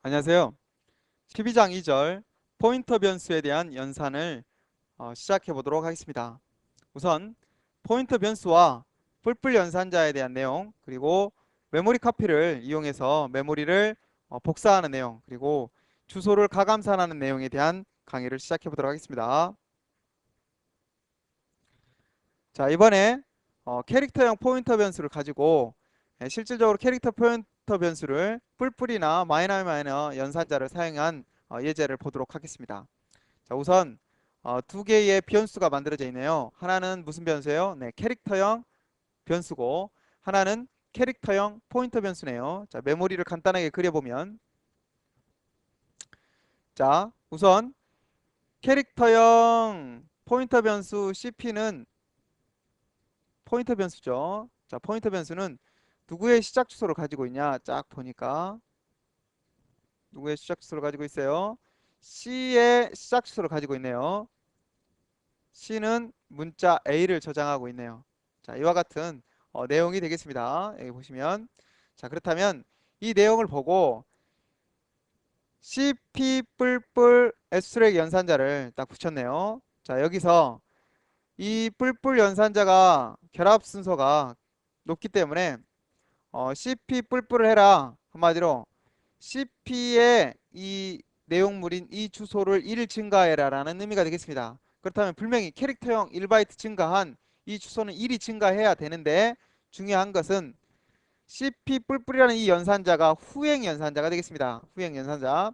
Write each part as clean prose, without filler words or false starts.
안녕하세요. 12장 2절 포인터 변수에 대한 연산을 시작해 보도록 하겠습니다. 우선 포인터 변수와 뿔뿔 연산자에 대한 내용, 그리고 메모리 카피를 이용해서 메모리를 복사하는 내용, 그리고 주소를 가감산하는 내용에 대한 강의를 시작해 보도록 하겠습니다. 자, 이번에 캐릭터형 포인터 변수를 가지고 실질적으로 캐릭터 포인터 변수를 뿔뿔이나 마이너 마이너 연산자를 사용한 예제를 보도록 하겠습니다. 자, 우선 두 개의 변수가 만들어져 있네요. 하나는 무슨 변수예요? 네, 캐릭터형 변수고 하나는 캐릭터형 포인터 변수네요. 자, 메모리를 간단하게 그려보면, 자, 우선 캐릭터형 포인터 변수 CP는 포인터 변수죠. 자, 포인터 변수는 누구의 시작 주소를 가지고 있냐? 쫙 보니까 누구의 시작 주소를 가지고 있어요? C의 시작 주소를 가지고 있네요. C는 문자 A를 저장하고 있네요. 자, 이와 같은 내용이 되겠습니다. 여기 보시면, 자, 그렇다면 이 내용을 보고 CP 뿔뿔 S 연산자를 딱 붙였네요. 자, 여기서 이 뿔뿔 연산자가 결합 순서가 높기 때문에 CP 뿔뿔을 해라. 한마디로 CP의 이 내용물인 이 주소를 1 증가해라 라는 의미가 되겠습니다. 그렇다면 분명히 캐릭터형 1바이트 증가한 이 주소는 1이 증가해야 되는데, 중요한 것은 CP 뿔뿔이라는 이 연산자가 후행 연산자가 되겠습니다. 후행 연산자.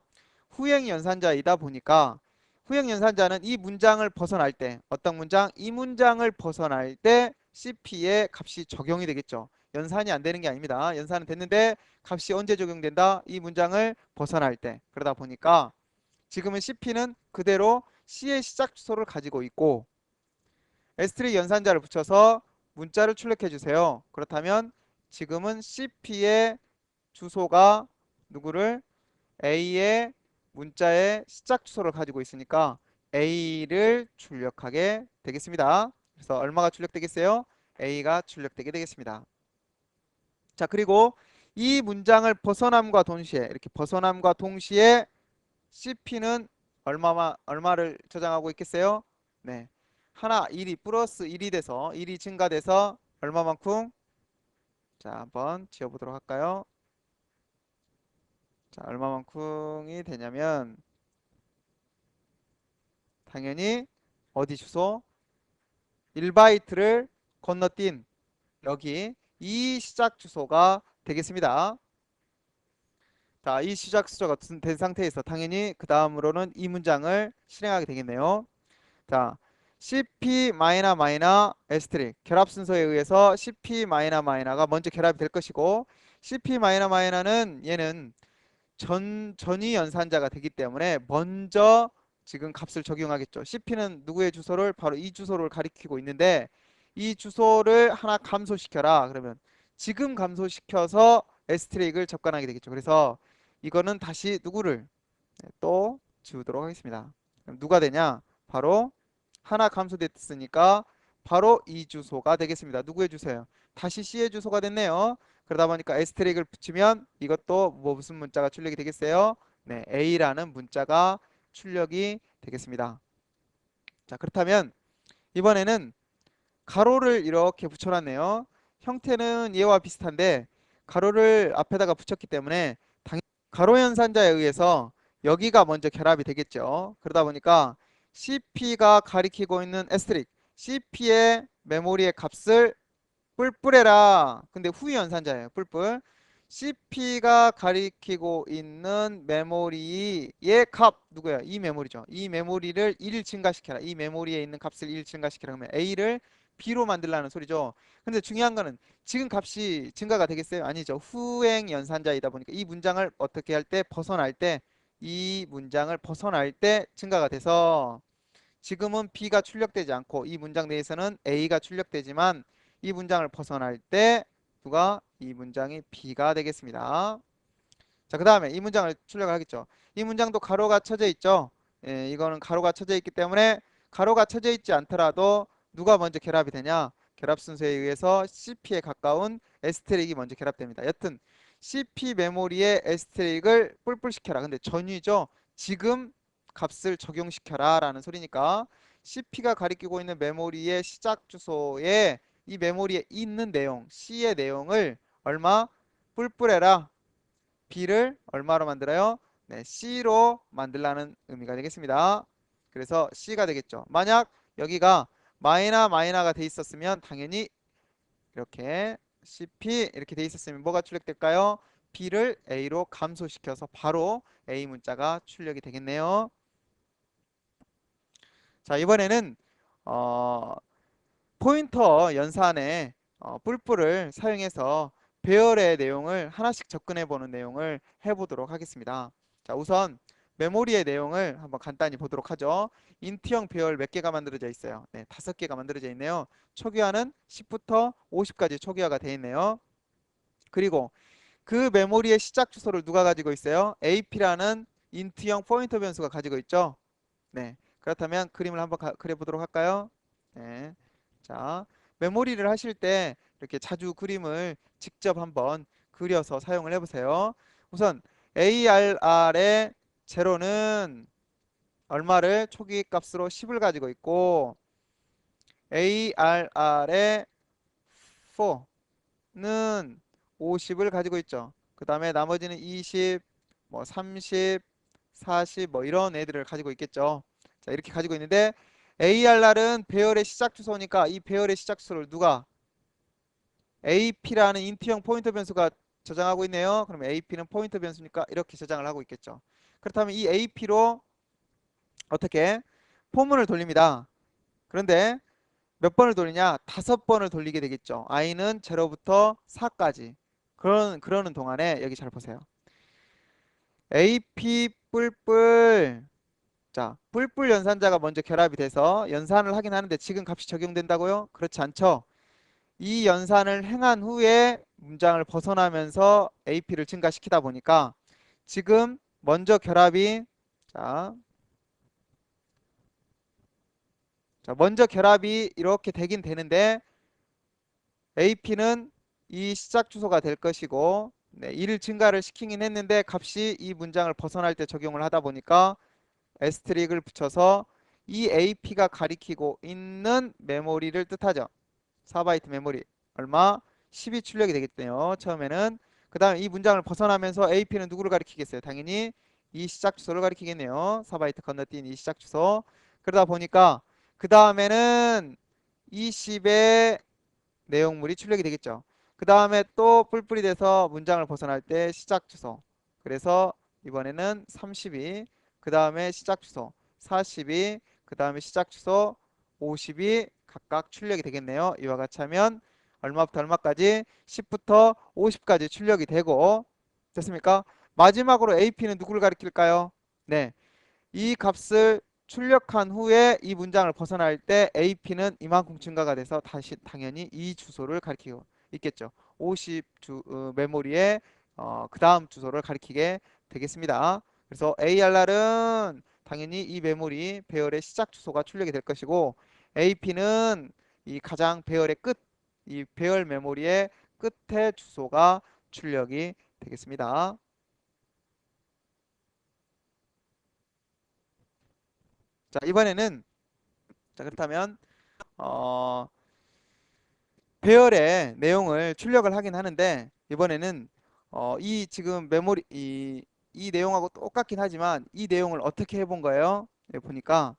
후행 연산자이다 보니까 후행 연산자는 이 문장을 벗어날 때, 어떤 문장? 이 문장을 벗어날 때 CP의 값이 적용이 되겠죠. 연산이 안 되는 게 아닙니다. 연산은 됐는데 값이 언제 적용된다? 이 문장을 벗어날 때. 그러다 보니까 지금은 CP는 그대로 C의 시작 주소를 가지고 있고 S3 연산자를 붙여서 문자를 출력해 주세요. 그렇다면 지금은 CP의 주소가 누구를? A의 문자의 시작 주소를 가지고 있으니까 A를 출력하게 되겠습니다. 그래서 얼마가 출력되겠어요? A가 출력되게 되겠습니다. 자, 그리고 이 문장을 벗어남과 동시에, 이렇게 벗어남과 동시에 CP는 얼마를 저장하고 있겠어요? 네. 하나 1이 플러스 1이 돼서 1이 증가돼서 얼마만큼? 자, 한번 지어보도록 할까요? 자, 얼마만큼이 되냐면 당연히 어디 주소? 1바이트를 건너뛴 여기 이 시작 주소가 되겠습니다. 자, 이 시작 주소가 된 상태에서 당연히 그 다음으로는 이 문장을 실행하게 되겠네요. 자, CP 마이너 마이너 에스트릭 결합 순서에 의해서 CP 마이너 마이너가 먼저 결합이 될 것이고, CP 마이너 마이너는 얘는 전위 연산자가 되기 때문에 먼저 지금 값을 적용하겠죠. CP는 누구의 주소를? 바로 이 주소를 가리키고 있는데 이 주소를 하나 감소시켜라. 그러면 지금 감소시켜서 에스트릭을 접근하게 되겠죠. 그래서 이거는 다시 누구를 또 지우도록 하겠습니다. 그럼 누가 되냐? 바로 하나 감소됐으니까 바로 이 주소가 되겠습니다. 누구의 주소예요? 다시 C의 주소가 됐네요. 그러다 보니까 에스테릭을 붙이면 이것도 무슨 문자가 출력이 되겠어요? 네, A라는 문자가 출력이 되겠습니다. 자, 그렇다면 이번에는 가로를 이렇게 붙여놨네요. 형태는 얘와 비슷한데 가로를 앞에다가 붙였기 때문에 가로 연산자에 의해서 여기가 먼저 결합이 되겠죠. 그러다 보니까 CP가 가리키고 있는 에스테릭 CP의 메모리의 값을 뿔뿔해라. 근데 후위 연산자예요. 뿔뿔. CP가 가리키고 있는 메모리의 값 누구예요? 이 메모리죠. 이 메모리를 1 증가시켜라. 이 메모리에 있는 값을 1 증가시켜라. 그러면 A를 B로 만들라는 소리죠. 근데 중요한 거는 지금 값이 증가가 되겠어요? 아니죠. 후행 연산자이다 보니까 이 문장을 어떻게 할 때 벗어날 때 이 문장을 벗어날 때 증가가 돼서 지금은 B가 출력되지 않고 이 문장 내에서는 A가 출력되지만 이 문장을 벗어날 때 누가? 이 문장이 B가 되겠습니다. 자, 그 다음에 이 문장을 출력을 하겠죠. 이 문장도 가로가 쳐져 있죠. 예, 이거는 가로가 쳐져 있기 때문에 가로가 쳐져 있지 않더라도 누가 먼저 결합이 되냐? 결합 순서에 의해서 CP에 가까운 에스테릭이 먼저 결합됩니다. 여튼 CP 메모리에 에스테릭을 뿔뿔 시켜라. 근데 전위죠. 지금 값을 적용시켜라 라는 소리니까 CP가 가리키고 있는 메모리의 시작 주소에 이 메모리에 있는 내용, C의 내용을 얼마? 뿔뿔해라. B를 얼마로 만들어요? 네, C로 만들라는 의미가 되겠습니다. 그래서 C가 되겠죠. 만약 여기가 마이너가 돼 있었으면 당연히 이렇게 CP 이렇게 돼 있었으면 뭐가 출력될까요? B를 A로 감소시켜서 바로 A 문자가 출력이 되겠네요. 자, 이번에는 어, 포인터 연산에 뿔뿔을 사용해서 배열의 내용을 하나씩 접근해 보는 내용을 해보도록 하겠습니다. 자, 우선 메모리의 내용을 한번 간단히 보도록 하죠. 인트형 배열 몇 개가 만들어져 있어요? 네, 5개가 만들어져 있네요. 초기화는 10부터 50까지 초기화가 되어 있네요. 그리고 그 메모리의 시작 주소를 누가 가지고 있어요? AP라는 인트형 포인터 변수가 가지고 있죠. 네, 그렇다면 그림을 한번 그려보도록 할까요? 네. 자, 메모리를 하실 때 이렇게 자주 그림을 직접 한번 그려서 사용을 해보세요. 우선 ARR의 제로는 얼마를 초기 값으로 10을 가지고 있고 ARR의 4는 50을 가지고 있죠. 그 다음에 나머지는 20, 뭐 30, 40, 뭐 이런 애들을 가지고 있겠죠. 자, 이렇게 가지고 있는데 ARR은 배열의 시작 주소니까 이 배열의 시작 주소를 누가 AP라는 인트형 포인터 변수가 저장하고 있네요. 그러면 AP는 포인터 변수니까 이렇게 저장을 하고 있겠죠. 그렇다면 이 AP로 어떻게 포문을 돌립니다. 그런데 몇 번을 돌리냐? 5번을 돌리게 되겠죠. i는 0부터 4까지. 그러는 동안에 여기 잘 보세요. AP 뿔뿔. 자, 뿔뿔 연산자가 먼저 결합이 돼서 연산을 하긴 하는데 지금 값이 적용된다고요? 그렇지 않죠. 이 연산을 행한 후에 문장을 벗어나면서 AP를 증가시키다 보니까 지금 먼저 결합이 자, 먼저 결합이 이렇게 되긴 되는데 AP는 이 시작 주소가 될 것이고 네, 이를 증가를 시키긴 했는데 값이 이 문장을 벗어날 때 적용을 하다 보니까 에스트릭을 붙여서 이 AP가 가리키고 있는 메모리를 뜻하죠. 4바이트 메모리 얼마? 10이 출력이 되겠네요. 처음에는 그 다음에 이 문장을 벗어나면서 AP는 누구를 가리키겠어요? 당연히 이 시작 주소를 가리키겠네요. 4바이트 건너뛴 이 시작 주소. 그러다 보니까 그 다음에는 이 10의 내용물이 출력이 되겠죠. 그 다음에 또 뿔뿔이 돼서 문장을 벗어날 때 시작 주소. 그래서 이번에는 32, 그 다음에 시작 주소 42, 그 다음에 시작 주소 50이 각각 출력이 되겠네요. 이와 같이 하면 얼마부터 얼마까지? 10부터 50까지 출력이 되고 됐습니까? 마지막으로 AP는 누구를 가리킬까요? 네, 이 값을 출력한 후에 이 문장을 벗어날 때 AP는 이만큼 증가가 돼서 다시 당연히 이 주소를 가리키고 있겠죠. 50 메모리에 그 다음 주소를 가리키게 되겠습니다. 그래서 ARR은 당연히 이 메모리 배열의 시작 주소가 출력이 될 것이고 AP는 이 가장 배열의 끝, 이 배열 메모리의 끝에 주소가 출력이 되겠습니다. 자, 이번에는 자, 그렇다면 어, 배열의 내용을 출력을 하긴 하는데 이번에는 이 지금 메모리 이 내용하고 똑같긴 하지만 이 내용을 어떻게 해본 거예요? 여기 보니까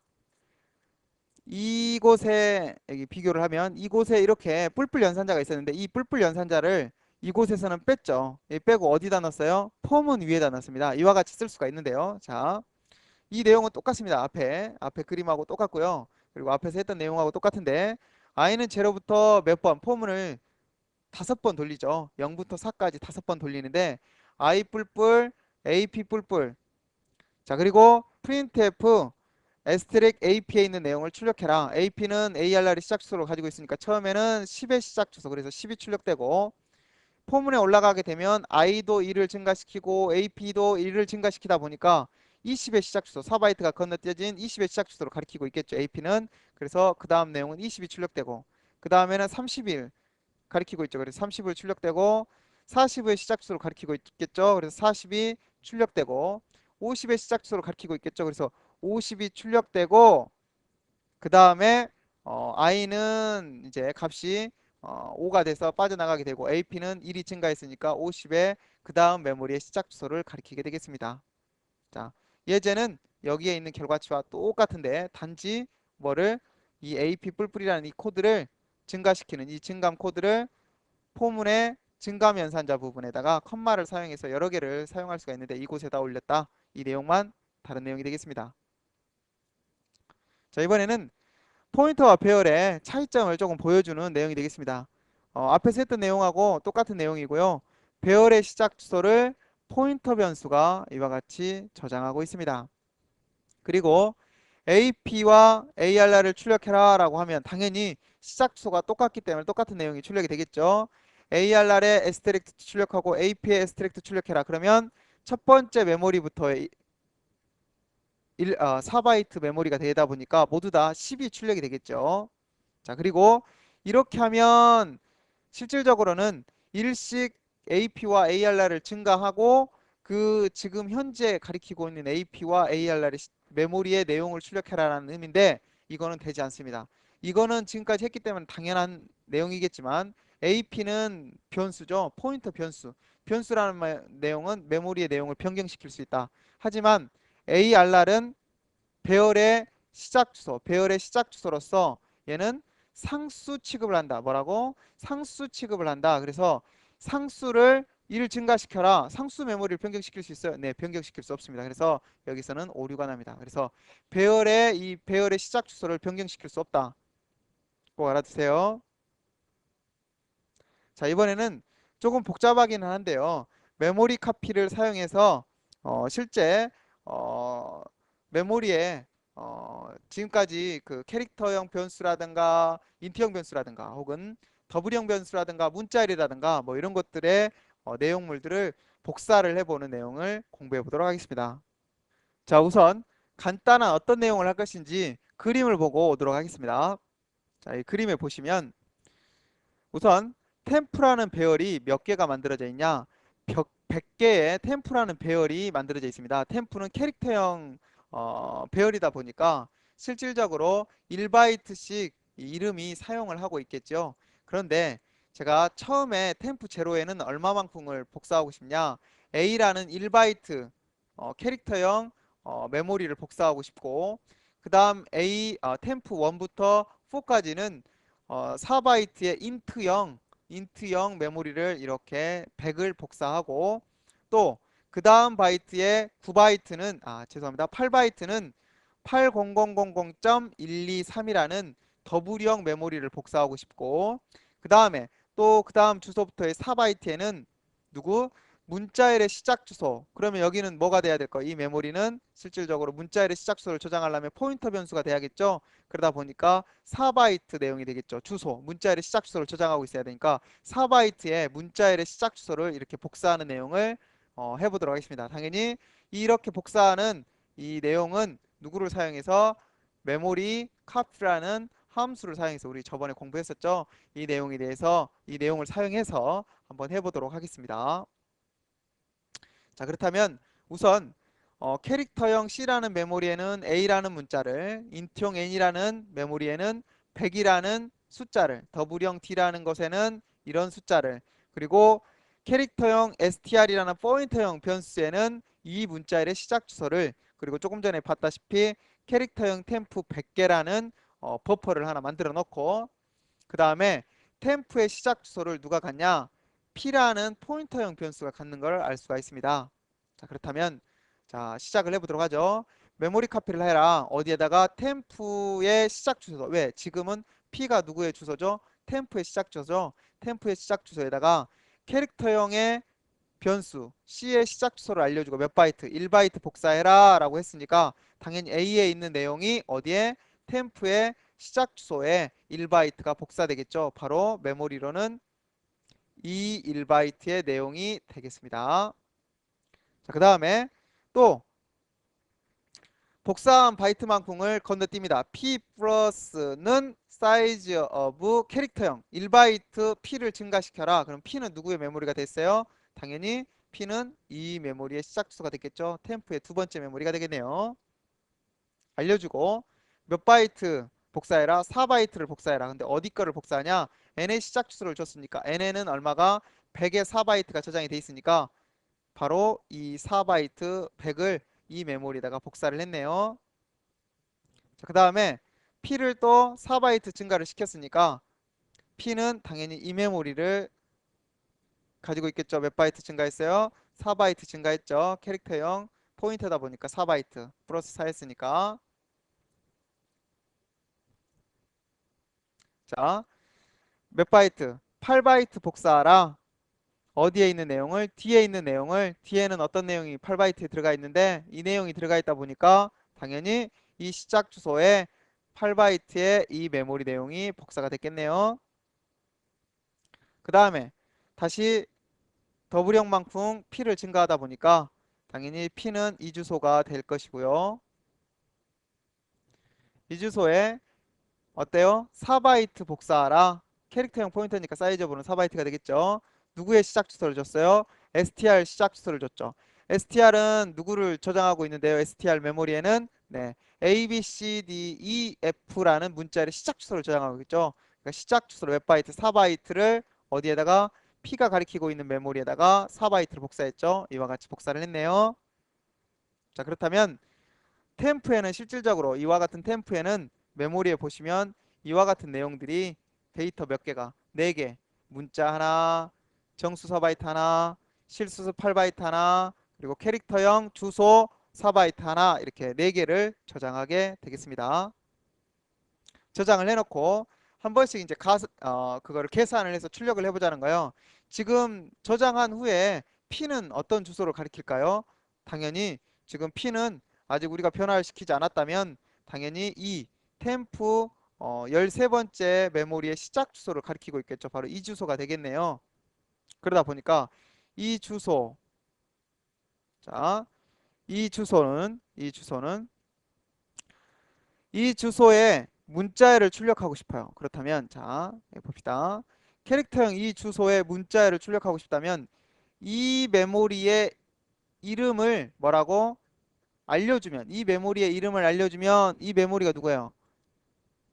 이곳에 여기 비교를 하면 이곳에 이렇게 뿔뿔 연산자가 있었는데 이 뿔뿔 연산자를 이곳에서는 뺐죠. 빼고 어디다 넣었어요? 폼은 위에다 넣었습니다. 이와 같이 쓸 수가 있는데요. 자, 이 내용은 똑같습니다. 앞에 그림하고 똑같고요. 그리고 앞에서 했던 내용하고 똑같은데 i는 제로부터 몇 번 포문을 5번 돌리죠. 0부터 4까지 5번 돌리는데 i 뿔뿔 ap 뿔뿔 자 그리고 printf asterisk ap에 있는 내용을 출력해라. ap는 arr이 시작 주소로 가지고 있으니까 처음에는 10의 시작 주소 그래서 10이 출력되고 포문에 올라가게 되면 i도 1을 증가시키고 ap도 1을 증가시키다 보니까 20의 시작 주소 4바이트가 건너뛰어진 20의 시작 주소로 가리키고 있겠죠. ap는 그래서 그 다음 내용은 20이 출력되고 그 다음에는 30일 가리키고 있죠. 그래서 30을 출력되고 40의 시작 주소를 가리키고 있겠죠. 그래서 40이 출력되고 50의 시작 주소를 가리키고 있겠죠. 그래서 50이 출력되고 그 다음에 i는 이제 값이 5가 돼서 빠져나가게 되고 ap는 1이 증가했으니까 50의 그 다음 메모리의 시작 주소를 가리키게 되겠습니다. 자, 예제는 여기에 있는 결과치와 똑같은데 단지 뭐를 이 ap 뿔뿔이라는 이 코드를 증가시키는 이 증감 코드를 포문의 증감 연산자 부분에다가 컴마를 사용해서 여러 개를 사용할 수가 있는데 이곳에다 올렸다. 이 내용만 다른 내용이 되겠습니다. 자, 이번에는 포인터와 배열의 차이점을 조금 보여주는 내용이 되겠습니다. 앞에서 했던 내용하고 똑같은 내용이고요. 배열의 시작 주소를 포인터 변수가 이와 같이 저장하고 있습니다. 그리고 AP와 ARR을 출력해라 라고 하면 당연히 시작 주소가 똑같기 때문에 똑같은 내용이 출력이 되겠죠. ARR의 에스트랙트 출력하고 AP의 에스트랙트 출력해라. 그러면 첫 번째 메모리부터 4바이트 메모리가 되다 보니까 모두 다 10이 출력이 되겠죠. 자, 그리고 이렇게 하면 실질적으로는 일씩 AP와 ARR을 증가하고 그 지금 현재 가리키고 있는 AP와 ARR의 메모리의 내용을 출력해라라는 의미인데 이거는 되지 않습니다. 이거는 지금까지 했기 때문에 당연한 내용이겠지만 AP는 변수죠. 포인터 변수. 변수라는 내용은 메모리의 내용을 변경시킬 수 있다. 하지만 ARR은 배열의 시작 주소, 배열의 시작 주소로서 얘는 상수 취급을 한다. 뭐라고? 상수 취급을 한다. 그래서 상수를 1 증가시켜라. 상수 메모리를 변경시킬 수 있어요? 네, 변경시킬 수 없습니다. 그래서 여기서는 오류가 납니다. 그래서 배열의 시작 주소를 변경시킬 수 없다. 꼭 알아두세요. 자, 이번에는 조금 복잡하기는 한데요. 메모리 카피를 사용해서 실제 어, 메모리에 지금까지 그 캐릭터형 변수라든가 인트형 변수라든가 혹은 더블형 변수라든가 문자열이라든가 뭐 이런 것들의 내용물들을 복사를 해보는 내용을 공부해 보도록 하겠습니다. 자, 우선 간단한 어떤 내용을 할 것인지 그림을 보고 오도록 하겠습니다. 자, 이 그림에 보시면 우선 템프라는 배열이 몇 개가 만들어져 있냐? 100개의 템프라는 배열이 만들어져 있습니다. 템프는 캐릭터형 배열이다 보니까 실질적으로 1바이트씩 이름이 사용을 하고 있겠죠. 그런데 제가 처음에 템프 제로에는 얼마만큼을 복사하고 싶냐? A라는 1바이트 캐릭터형 메모리를 복사하고 싶고 그 다음 템프 1부터 4까지는 4바이트의 인트형 메모리를 이렇게 100을 복사하고 또 그 다음 바이트의 9바이트는 죄송합니다. 8바이트는 8000.123이라는 더블형 메모리를 복사하고 싶고 그 다음에 또 그 다음 주소부터의 4바이트에는 누구? 문자열의 시작 주소. 그러면 여기는 뭐가 돼야 될까? 이 메모리는 실질적으로 문자열의 시작 주소를 저장하려면 포인터 변수가 돼야겠죠. 그러다 보니까 4바이트 내용이 되겠죠. 주소, 문자열의 시작 주소를 저장하고 있어야 되니까 4바이트의 문자열의 시작 주소를 이렇게 복사하는 내용을 해보도록 하겠습니다. 당연히 이렇게 복사하는 이 내용은 누구를 사용해서 메모리 카피라는 함수를 사용해서 우리 저번에 공부했었죠. 이 내용에 대해서 이 내용을 사용해서 한번 해보도록 하겠습니다. 자, 그렇다면 우선 캐릭터형 C라는 메모리에는 A라는 문자를, 인트형 N이라는 메모리에는 100이라는 숫자를, 더블형 D라는 것에는 이런 숫자를, 그리고 캐릭터형 STR이라는 포인터형 변수에는 이 문자의 시작 주소를, 그리고 조금 전에 봤다시피 캐릭터형 템프 100개라는 버퍼를 하나 만들어 놓고 그 다음에 템프의 시작 주소를 누가 갖냐? P라는 포인터형 변수가 갖는 걸 알 수가 있습니다. 자, 그렇다면 자, 시작을 해보도록 하죠. 메모리 카피를 해라. 어디에다가 템프의 시작 주소. 왜? 지금은 P가 누구의 주소죠? 템프의 시작 주소죠. 템프의 시작 주소에다가 캐릭터형의 변수 C의 시작 주소를 알려주고 몇 바이트? 1바이트 복사해라 라고 했으니까 당연히 A에 있는 내용이 어디에? 템프의 시작 주소에 1바이트가 복사되겠죠. 바로 메모리로는 이 1바이트의 내용이 되겠습니다. 자, 그 다음에 또 복사한 바이트만큼을 건너뜁니다. P 플러스는 사이즈 of 캐릭터형 1바이트 P를 증가시켜라. 그럼 P는 누구의 메모리가 됐어요? 당연히 P는 이 메모리의 시작 주소가 됐겠죠. 템프의 두 번째 메모리가 되겠네요. 알려주고 몇 바이트 복사해라? 4바이트를 복사해라. 근데 어디 거를 복사하냐? n의 시작 주소를 줬으니까 n에는 얼마가 100에 4바이트가 저장이 돼 있으니까 바로 이 4바이트 100을 이 메모리에다가 복사를 했네요. 그 다음에 P를 또 4바이트 증가를 시켰으니까 P는 당연히 이 메모리를 가지고 있겠죠. 몇 바이트 증가했어요? 4바이트 증가했죠. 캐릭터형 포인터다 보니까 4바이트 플러스 4 했으니까. 자, 몇 바이트? 8바이트 복사하라. 어디에 있는 내용을? 뒤에 있는 내용을. 뒤에는 어떤 내용이 8바이트에 들어가 있는데 이 내용이 들어가 있다 보니까 당연히 이 시작 주소에 8바이트의 이 메모리 내용이 복사가 됐겠네요. 그 다음에 다시 더블형만큼 P를 증가하다 보니까 당연히 P는 이 주소가 될 것이고요. 이 주소에 어때요? 4바이트 복사하라. 캐릭터형 포인터니까 사이즈업으로는 4바이트가 되겠죠. 누구의 시작 주소를 줬어요? str 시작 주소를 줬죠. str은 누구를 저장하고 있는데요? str 메모리에는 네, a, b, c, d, e, f라는 문자의 시작 주소를 저장하고 있죠. 그러니까 시작 주소로 몇 바이트? 4바이트를 어디에다가 P가 가리키고 있는 메모리에다가 4바이트를 복사했죠. 이와 같이 복사를 했네요. 자, 그렇다면 템프에는 실질적으로 이와 같은 템프에는 메모리에 보시면 이와 같은 내용들이 데이터 몇 개가 4개, 문자 하나, 정수 4바이트 하나, 실수수 8바이트 하나, 그리고 캐릭터형 주소 4바이트 하나 이렇게 4개를 저장하게 되겠습니다. 저장을 해놓고 한 번씩 이제 그거를 계산을 해서 출력을 해보자는 거예요. 지금 저장한 후에 P는 어떤 주소를 가리킬까요? 당연히 지금 P는 아직 우리가 변화를 시키지 않았다면 당연히 이 템프 13번째 메모리의 시작 주소를 가리키고 있겠죠. 바로 이 주소가 되겠네요. 그러다 보니까 이 주소, 자, 이 주소에 문자열을 출력하고 싶어요. 그렇다면 자, 봅시다. 캐릭터형 이 주소에 문자열을 출력하고 싶다면 이 메모리의 이름을 뭐라고 알려주면 이 메모리의 이름을 알려주면 이 메모리가 누구예요?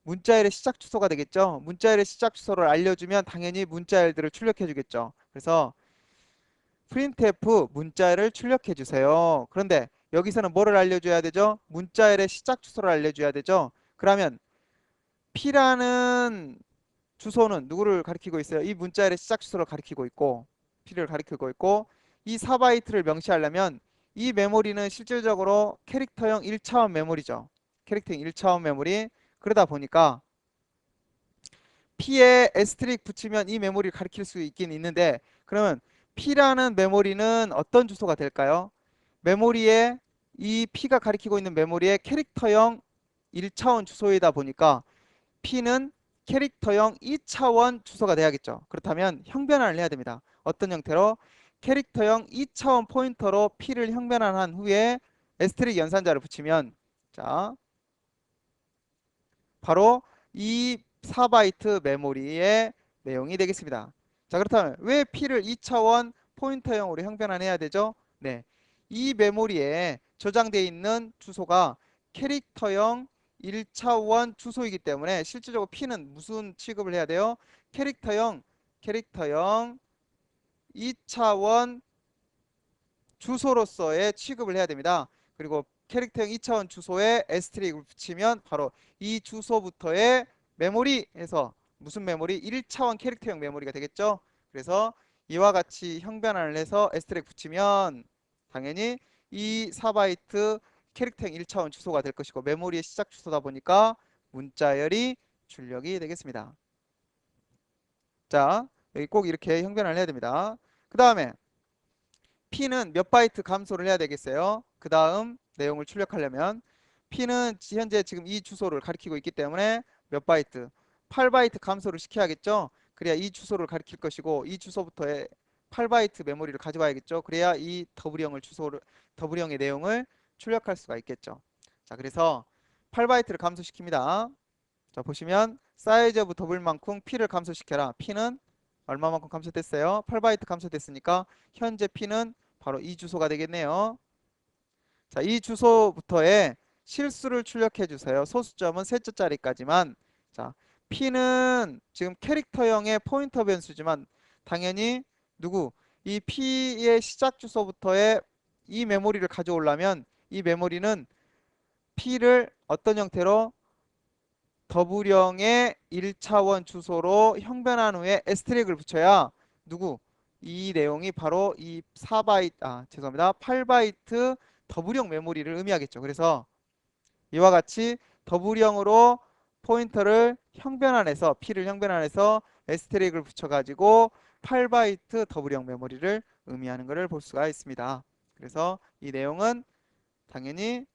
문자열의 시작 주소가 되겠죠. 문자열의 시작 주소를 알려주면 당연히 문자열들을 출력해 주겠죠. 그래서 printf 문자열을 출력해 주세요. 그런데 여기서는 뭐를 알려줘야 되죠? 문자열의 시작 주소를 알려줘야 되죠. 그러면 P라는 주소는 누구를 가리키고 있어요? 이 문자열의 시작 주소를 가리키고 있고 P를 가리키고 있고 이 4바이트를 명시하려면 이 메모리는 실질적으로 캐릭터형 1차원 메모리죠. 캐릭터형 1차원 메모리. 그러다 보니까 P에 에스트릭 붙이면 이 메모리를 가리킬 수 있긴 있는데 그러면 P라는 메모리는 어떤 주소가 될까요? 메모리에 이 P가 가리키고 있는 메모리의 캐릭터형 1차원 주소이다 보니까 P는 캐릭터형 2차원 주소가 돼야겠죠. 그렇다면 형변환을 해야 됩니다. 어떤 형태로? 캐릭터형 2차원 포인터로 P를 형변환한 후에 에스트릭 연산자를 붙이면 자 바로 이 4바이트 메모리의 내용이 되겠습니다. 자, 그렇다면 왜 P를 2차원 포인터형으로 형변환해야 되죠? 네, 이 메모리에 저장되어 있는 주소가 캐릭터형 1차원 주소이기 때문에 실질적으로 P는 무슨 취급을 해야 돼요? 캐릭터형 2차원 주소로서의 취급을 해야 됩니다. 그리고 캐릭터형 2차원 주소에 에스트릭을 붙이면 바로 이 주소부터의 메모리에서 무슨 메모리? 1차원 캐릭터형 메모리가 되겠죠. 그래서 이와 같이 형변환을 해서 에스트릭 붙이면 당연히 이 4바이트 캐릭터형 1차원 주소가 될 것이고 메모리의 시작 주소다 보니까 문자열이 출력이 되겠습니다. 자, 여기 꼭 이렇게 형변환을 해야 됩니다. 그 다음에 P는 몇 바이트 감소를 해야 되겠어요? 그 다음 내용을 출력하려면 P는 현재 지금 이 주소를 가리키고 있기 때문에 몇 바이트? 8바이트 감소를 시켜야겠죠? 그래야 이 주소를 가리킬 것이고 이 주소부터의 8바이트 메모리를 가져와야겠죠? 그래야 이 더블형의 내용을 출력할 수가 있겠죠. 자, 그래서 8바이트를 감소시킵니다. 자, 보시면 사이즈 오브 더블만큼 P를 감소시켜라. P는 얼마만큼 감소됐어요? 8바이트 감소됐으니까 현재 P는 바로 이 주소가 되겠네요. 자, 이 주소부터의 실수를 출력해 주세요. 소수점은 셋째 자리까지만. 자, P는 지금 캐릭터형의 포인터 변수지만 당연히 누구? 이 P의 시작 주소부터의 이 메모리를 가져오려면 이 메모리는 P를 어떤 형태로 더블형의 1차원 주소로 형변한 후에 에스테릭을 붙여야 누구? 이 내용이 바로 이 4바이트, 죄송합니다. 8바이트 더블형 메모리를 의미하겠죠. 그래서 이와 같이 더블형으로 포인터를 형변환해서 P를 형변환해서 에스테릭을 붙여가지고 8바이트 더블형 메모리를 의미하는 것을 볼 수가 있습니다. 그래서 이 내용은 당연히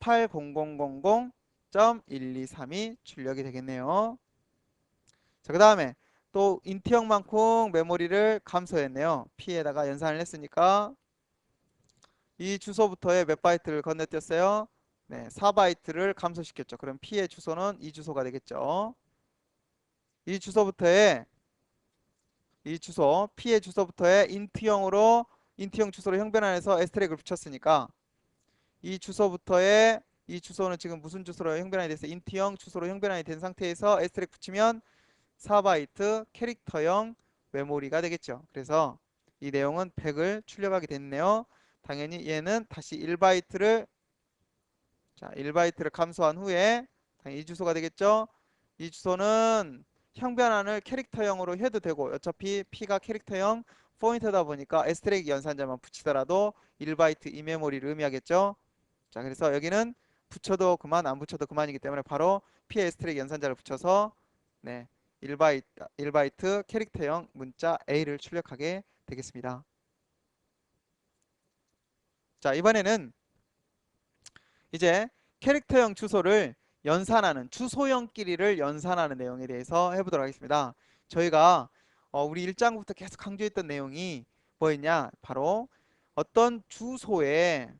8000.123이 출력이 되겠네요. 자, 그 다음에 또 인티형만큼 메모리를 감소했네요. P에다가 연산을 했으니까 이 주소부터의 몇 바이트를 건너뛰었어요? 네, 4바이트를 감소시켰죠. 그럼 P의 주소는 이 주소가 되겠죠. 이 주소부터의 이 주소 P의 주소부터의 인트형 주소로 형변환해서 에스트랙을 붙였으니까 이 주소부터의 이 주소는 지금 무슨 주소로 형변환이 돼서 인트형 주소로 형변환이 된 상태에서 에스트랙 붙이면 4바이트 캐릭터형 메모리가 되겠죠. 그래서 이 내용은 100을 출력하게 됐네요. 당연히 얘는 다시 1바이트를 1바이트를 감소한 후에 당연히 이 주소가 되겠죠. 이 주소는 형변환을 캐릭터형으로 해도 되고 어차피 P가 캐릭터형 포인터다 보니까 에스트랙 연산자만 붙이더라도 1바이트 이메모리를 의미하겠죠. 자, 그래서 여기는 붙여도 그만 안 붙여도 그만이기 때문에 바로 P의 에스트랙 연산자를 붙여서 네, 1바이트 캐릭터형 문자 A를 출력하게 되겠습니다. 자, 이번에는 이제 캐릭터형 주소를 연산하는 주소형끼리를 연산하는 내용에 대해서 해보도록 하겠습니다. 저희가 우리 1장부터 계속 강조했던 내용이 뭐였냐? 바로 어떤 주소에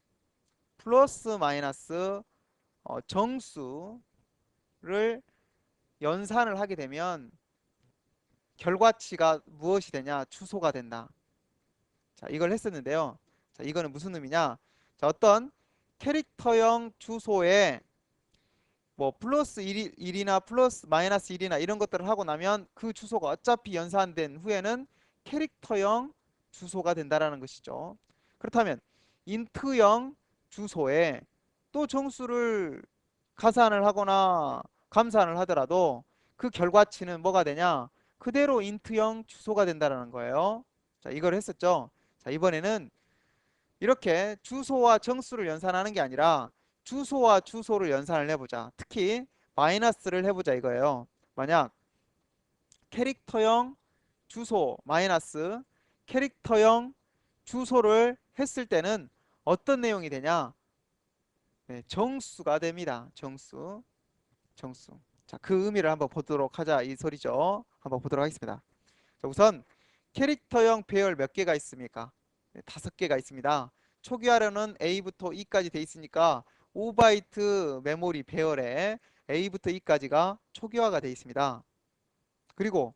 플러스 마이너스 정수를 연산을 하게 되면 결과치가 무엇이 되냐? 주소가 된다. 자, 이걸 했었는데요. 자, 이거는 무슨 의미냐? 자, 어떤 캐릭터형 주소에 뭐 플러스 1이나 플러스 마이너스 1이나 이런 것들을 하고 나면 그 주소가 어차피 연산된 후에는 캐릭터형 주소가 된다라는 것이죠. 그렇다면 인트형 주소에 또 정수를 가산을 하거나 감산을 하더라도 그 결과치는 뭐가 되냐? 그대로 인트형 주소가 된다라는 거예요. 자, 이걸 했었죠. 자, 이번에는 이렇게 주소와 정수를 연산하는 게 아니라 주소와 주소를 연산을 해보자. 특히 마이너스를 해보자 이거예요. 만약 캐릭터형 주소 마이너스 캐릭터형 주소를 했을 때는 어떤 내용이 되냐? 네, 정수가 됩니다. 정수. 자, 그 의미를 한번 보도록 하자 이 소리죠. 한번 보도록 하겠습니다. 자, 우선 캐릭터형 배열 몇 개가 있습니까? 네, 5개가 있습니다. 초기화로는 A부터 E까지 돼 있으니까 5바이트 메모리 배열에 A부터 E까지가 초기화가 돼 있습니다. 그리고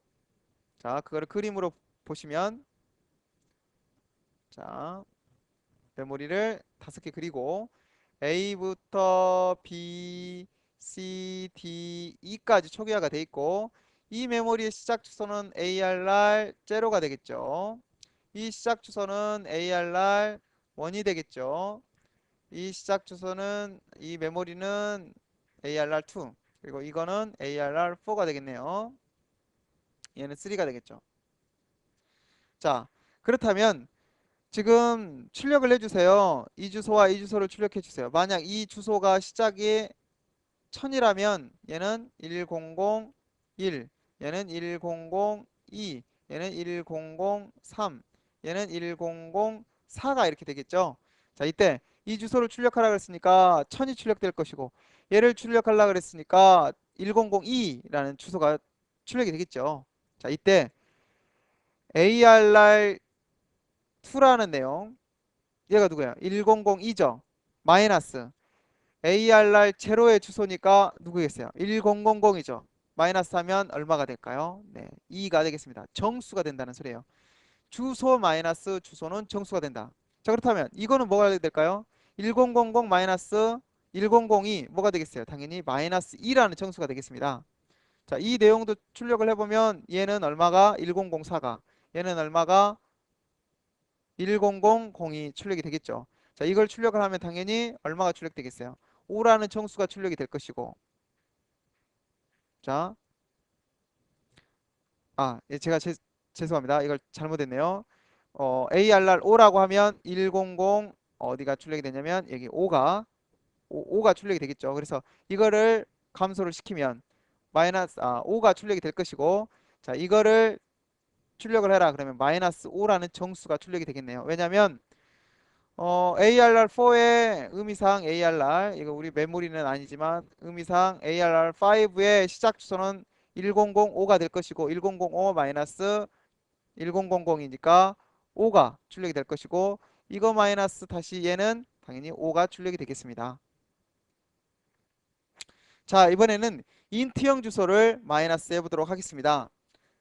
자, 그거를 그림으로 보시면 자, 메모리를 5개 그리고 A부터 B, C, D, E까지 초기화가 돼 있고 이 메모리의 시작 주소는 ARR 제로가 되겠죠. 이 시작 주소는 ARR 1이 되겠죠. 이 시작 주소는 이 메모리는 ARR2 그리고 이거는 ARR4가 되겠네요. 얘는 3가 되겠죠. 자, 그렇다면 지금 출력을 해주세요. 이 주소와 이 주소를 출력해 주세요. 만약 이 주소가 시작이 1000이라면 얘는 1001, 얘는 1002, 얘는 1003, 얘는 1004가 이렇게 되겠죠. 자, 이때 이 주소를 출력하라 그랬으니까 1000이 출력될 것이고 얘를 출력하려 그랬으니까 1002라는 주소가 출력이 되겠죠. 자, 이때 ARR2라는 내용 얘가 누구야? 1002죠. 마이너스 ARR 제로의 주소니까 누구겠어요? 1000이죠. 마이너스 하면 얼마가 될까요? 네, 2가 되겠습니다. 정수가 된다는 소리예요. 주소 마이너스 주소는 정수가 된다. 자, 그렇다면 이거는 뭐가 될까요? 1000 마이너스 1002 뭐가 되겠어요? 당연히 마이너스 2라는 정수가 되겠습니다. 자, 이 내용도 출력을 해보면 얘는 얼마가 1004가 얘는 얼마가 1002 출력이 되겠죠. 자, 이걸 출력을 하면 당연히 얼마가 출력되겠어요? 5라는 정수가 출력이 될 것이고. 자, 예, 제가 죄송합니다. 이걸 잘못했네요. ARR 5라고 하면 100 어디가 출력이 되냐면 여기 5가 출력이 되겠죠. 그래서 이거를 감소를 시키면 마이너스 5가 출력이 될 것이고, 자, 이거를 출력을 해라 그러면 마이너스 5라는 정수가 출력이 되겠네요. 왜냐면 ARR4의 의미상 ARR 이거 우리 메모리는 아니지만 의미상 ARR5의 시작 주소는 1005가 될 것이고 1005 마이너스 1000이니까 5가 출력이 될 것이고 이거 마이너스 다시 얘는 당연히 5가 출력이 되겠습니다. 자, 이번에는 인트형 주소를 마이너스 해보도록 하겠습니다.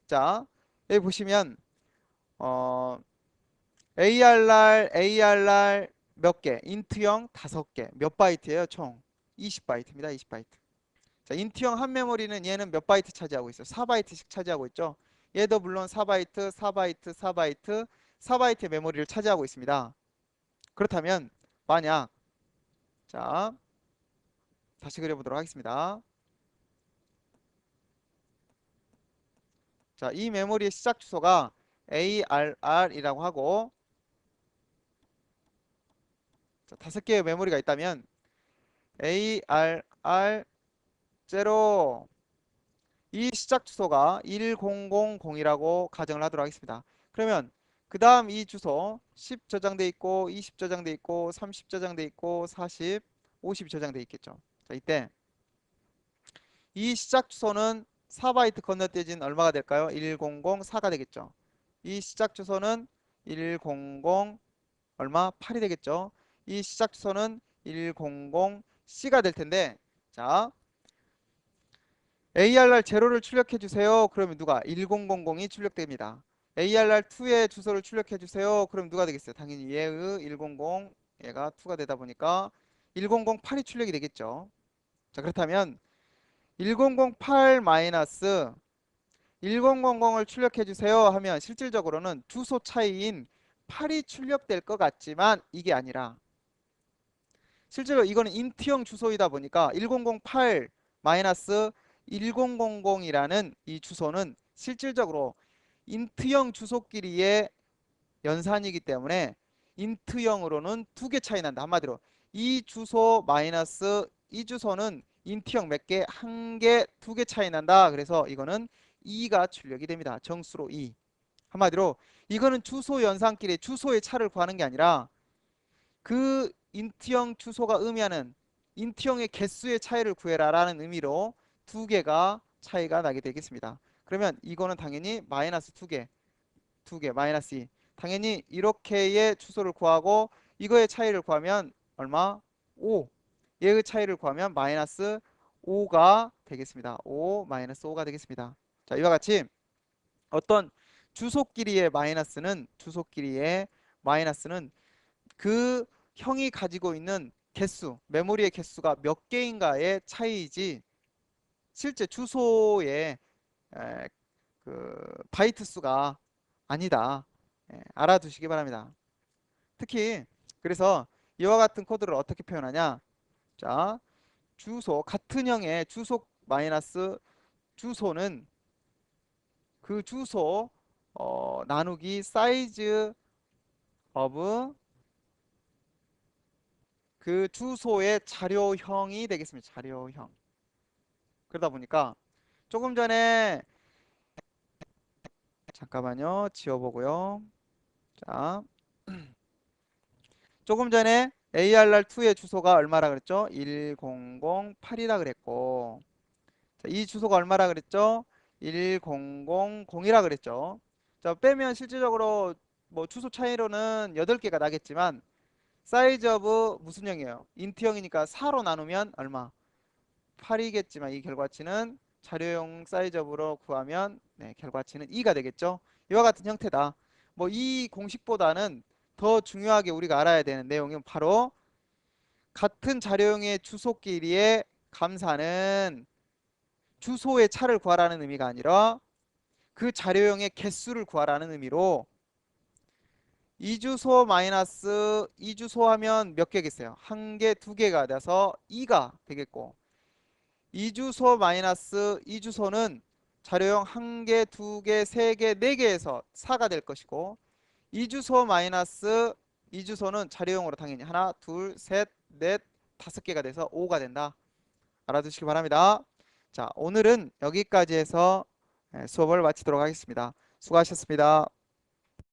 자, 여기 보시면 어, ARR 몇 개? 인트형 5개. 몇 바이트예요? 총 20바이트입니다. 20바이트. 자, 인트형 한 메모리는 얘는 몇 바이트 차지하고 있어요? 4바이트씩 차지하고 있죠. 얘도 물론 4바이트, 4바이트, 4바이트, 4바이트의 메모리를 차지하고 있습니다. 그렇다면 만약 자, 다시 그려보도록 하겠습니다. 자, 이 메모리의 시작 주소가 ARR이라고 하고 자, 5개의 메모리가 있다면 ARR 0 이 시작 주소가 1000이라고 가정을 하도록 하겠습니다. 그러면 그 다음 이 주소 10 저장돼 있고 20 저장돼 있고 30 저장돼 있고 40, 50 저장돼 있겠죠. 자, 이때 이 시작 주소는 4바이트 건너뛰어진 얼마가 될까요? 1004가 되겠죠. 이 시작 주소는 100 얼마? 8이 되겠죠. 이 시작 주소는 100C가 될 텐데 자, ARR 제로를 출력해 주세요. 그러면 누가? 1000이 출력됩니다. ARR2의 주소를 출력해 주세요. 그럼 누가 되겠어요? 당연히 얘의 100 얘가 2가 되다 보니까 1008이 출력이 되겠죠. 자, 그렇다면 1008 마이너스 1000을 출력해 주세요 하면 실질적으로는 주소 차이인 8이 출력될 것 같지만 이게 아니라 실제로 이거는 인트형 주소이다 보니까 1008 마이너스 1000이라는 이 주소는 실질적으로 인트형 주소끼리의 연산이기 때문에 인트형으로는 2개 차이 난다. 한마디로 이 주소 마이너스 이 주소는 인트형 몇 개? 1개, 2개 차이 난다. 그래서 이거는 2가 출력이 됩니다. 정수로 2. 한마디로 이거는 주소 연산끼리 주소의 차를 구하는 게 아니라 그 인트형 주소가 의미하는 인트형의 개수의 차이를 구해라 라는 의미로 2개가 차이가 나게 되겠습니다. 그러면 이거는 당연히 마이너스 2개 마이너스 2 당연히 이렇게의 주소를 구하고 이거의 차이를 구하면 얼마? 5 얘의 차이를 구하면 마이너스 5가 되겠습니다. 5 마이너스 5가 되겠습니다. 자, 이와 같이 어떤 주소끼리의 마이너스는 그 형이 가지고 있는 개수, 메모리의 개수가 몇 개인가의 차이이지 실제 주소의 바이트 수가 아니다. 알아두시기 바랍니다. 특히 그래서 이와 같은 코드를 어떻게 표현하냐? 자, 주소 같은 형의 주소 마이너스 주소는 그 주소 나누기 사이즈 of 그 주소의 자료형이 되겠습니다. 자료형. 그러다 보니까 조금 전에 잠깐만요. 지워보고요. 자, 조금 전에 ARR2의 주소가 얼마라 그랬죠? 1008이라 그랬고 자, 이 주소가 얼마라 그랬죠? 1000이라 그랬죠. 자, 빼면 실질적으로 뭐 주소 차이로는 8개가 나겠지만 사이즈 오브 무슨 형이에요? 인트형이니까 4로 나누면 얼마? 8이겠지만 이 결과치는 자료용 사이즈 오브로 구하면 네, 결과치는 2가 되겠죠. 이와 같은 형태다. 뭐 이 공식보다는 더 중요하게 우리가 알아야 되는 내용은 바로 같은 자료용의 주소끼리의 감사는 주소의 차를 구하라는 의미가 아니라 그 자료용의 개수를 구하라는 의미로 이주소 마이너스 이주소 하면 몇 개겠어요? 한 개, 두 개가 돼서 2가 되겠고 이주소 마이너스 이주소는 자료용 한 개, 두 개, 세 개, 네 개에서 4가 될 것이고 이주소 마이너스 이주소는 자료용으로 당연히 하나, 둘, 셋, 넷, 다섯 개가 돼서 5가 된다. 알아두시기 바랍니다. 자, 오늘은 여기까지 해서 수업을 마치도록 하겠습니다. 수고하셨습니다.